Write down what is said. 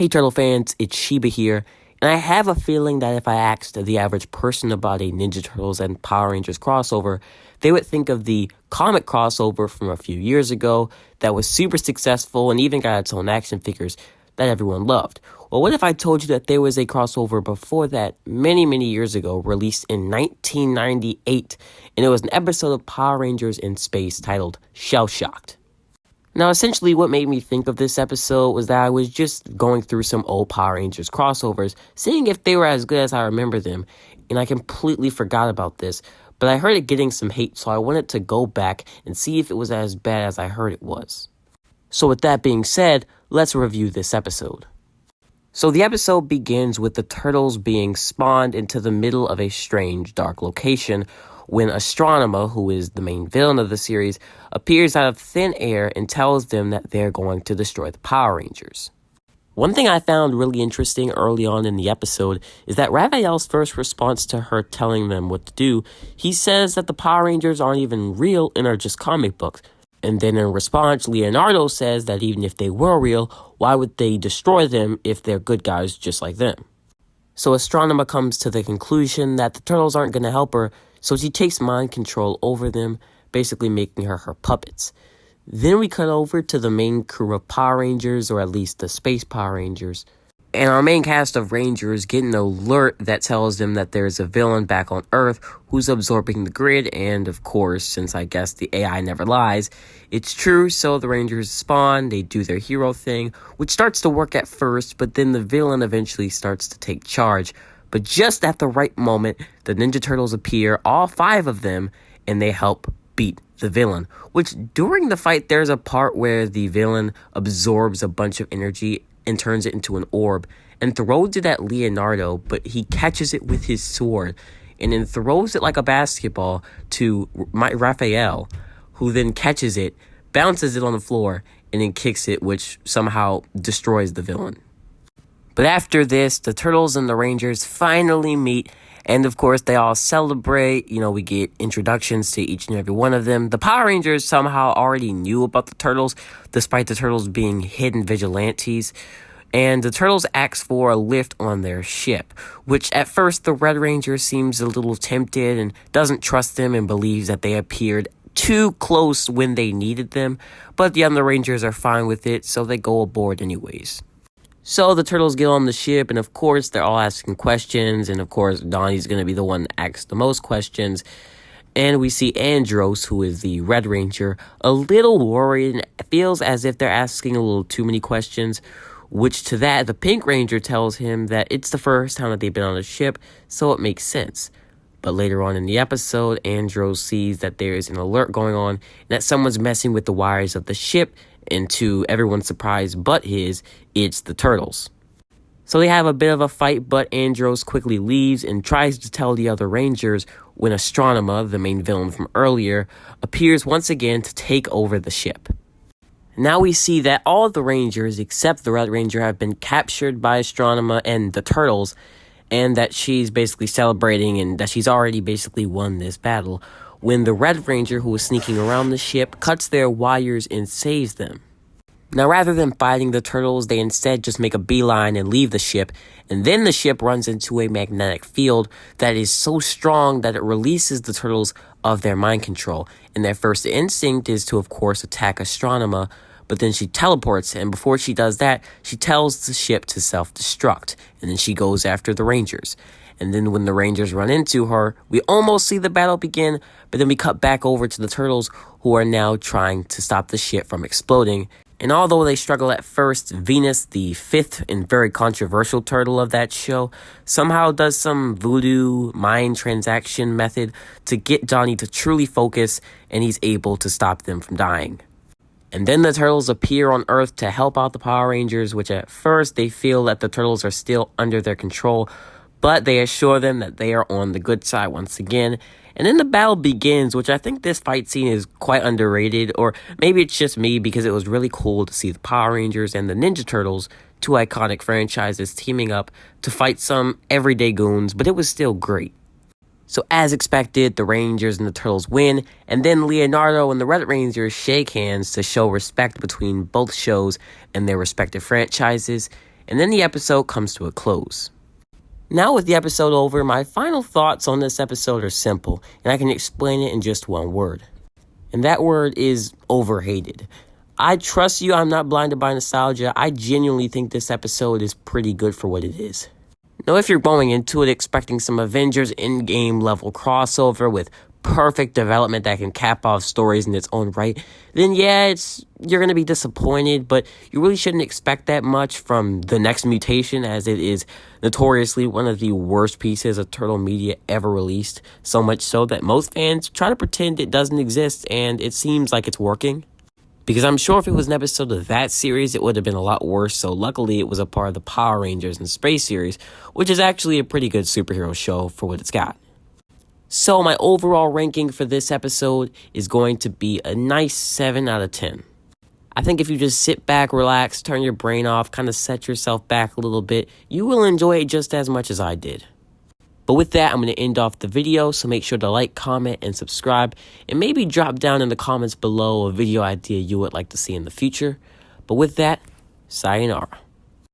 Hey Turtle fans, it's Shiba here, and I have a feeling that if I asked the average person about a Ninja Turtles and Power Rangers crossover, they would think of the comic crossover from a few years ago that was super successful and even got its own action figures that everyone loved. Well, what if I told you that there was a crossover before that many years ago, released in 1998, and it was an episode of Power Rangers in Space titled Shell Shocked? Now, essentially, what made me think of this episode was that I was just going through some old Power Rangers crossovers, seeing if they were as good as I remember them, and I completely forgot about this, but I heard it getting some hate, so I wanted to go back and see if it was as bad as I heard it was. So with that being said, let's review this episode. So the episode begins with the Turtles being spawned into the middle of a strange, dark location, when Astronema, who is the main villain of the series, appears out of thin air and tells them that they're going to destroy the Power Rangers. One thing I found really interesting early on in the episode is that Raphael's first response to her telling them what to do, he says that the Power Rangers aren't even real and are just comic books. And then in response, Leonardo says that even if they were real, why would they destroy them if they're good guys just like them? So Astronema comes to the conclusion that the Turtles aren't going to help her, so she takes mind control over them, basically making her puppets. Then we cut over to the main crew of Power Rangers, or at least the Space Power Rangers. And our main cast of Rangers get an alert that tells them that there's a villain back on Earth who's absorbing the grid, and of course, since I guess the AI never lies, it's true, so the Rangers spawn, they do their hero thing, which starts to work at first, but then the villain eventually starts to take charge. But just at the right moment, the Ninja Turtles appear, all 5 of them, and they help beat the villain. Which, during the fight, there's a part where the villain absorbs a bunch of energy and turns it into an orb, and throws it at Leonardo, but he catches it with his sword, and then throws it like a basketball to Raphael, who then catches it, bounces it on the floor, and then kicks it, which somehow destroys the villain. But after this, the Turtles and the Rangers finally meet, and of course they all celebrate. We get introductions to each and every one of them. The Power Rangers somehow already knew about the Turtles, despite the Turtles being hidden vigilantes. And the Turtles ask for a lift on their ship, which at first the Red Ranger seems a little tempted and doesn't trust them and believes that they appeared too close when they needed them. But the other Rangers are fine with it, so they go aboard anyways. So the Turtles get on the ship, and of course, they're all asking questions, and of course, Donnie's going to be the one that asks the most questions. And we see Andros, who is the Red Ranger, a little worried and feels as if they're asking a little too many questions, which to that, the Pink Ranger tells him that it's the first time that they've been on a ship, so it makes sense. But later on in the episode, Andros sees that there is an alert going on, and that someone's messing with the wires of the ship, and to everyone's surprise but his, it's the Turtles. So they have a bit of a fight, but Andros quickly leaves and tries to tell the other Rangers when Astronema, the main villain from earlier, appears once again to take over the ship. Now we see that all of the Rangers except the Red Ranger have been captured by Astronema and the Turtles, and that she's basically celebrating and that she's already basically won this battle, when the Red Ranger, who is sneaking around the ship, cuts their wires and saves them. Now, rather than fighting the Turtles, they instead just make a beeline and leave the ship, and then the ship runs into a magnetic field that is so strong that it releases the Turtles of their mind control, and their first instinct is to, of course, attack Astronema, but then she teleports, and before she does that, she tells the ship to self-destruct, and then she goes after the Rangers. And then when the Rangers run into her, we almost see the battle begin, but then we cut back over to the Turtles, who are now trying to stop the ship from exploding. And although they struggle at first, Venus, the 5th and very controversial turtle of that show, somehow does some voodoo mind transaction method to get Johnny to truly focus, and he's able to stop them from dying. And then the Turtles appear on Earth to help out the Power Rangers, which at first they feel that the Turtles are still under their control, but they assure them that they are on the good side once again. And then the battle begins, which I think this fight scene is quite underrated, or maybe it's just me because it was really cool to see the Power Rangers and the Ninja Turtles, 2 iconic franchises, teaming up to fight some everyday goons, but it was still great. So as expected, the Rangers and the Turtles win, and then Leonardo and the Red Ranger shake hands to show respect between both shows and their respective franchises. and then the episode comes to a close. Now with the episode over, my final thoughts on this episode are simple, and I can explain it in just one word. And that word is overhated. I trust you, I'm not blinded by nostalgia. I genuinely think this episode is pretty good for what it is. Now, if you're going into it expecting some Avengers Endgame level crossover with perfect development that can cap off stories in its own right, then yeah, you're going to be disappointed, but you really shouldn't expect that much from The Next Mutation, as it is notoriously one of the worst pieces of Turtle media ever released, so much so that most fans try to pretend it doesn't exist, and it seems like it's working. Because I'm sure if it was an episode of that series, it would have been a lot worse, so luckily it was a part of the Power Rangers and Space series, which is actually a pretty good superhero show for what it's got. So my overall ranking for this episode is going to be a nice 7 out of 10. I think if you just sit back, relax, turn your brain off, kind of set yourself back a little bit, you will enjoy it just as much as I did. But with that, I'm going to end off the video, so make sure to like, comment, and subscribe, and maybe drop down in the comments below a video idea you would like to see in the future. But with that, sayonara.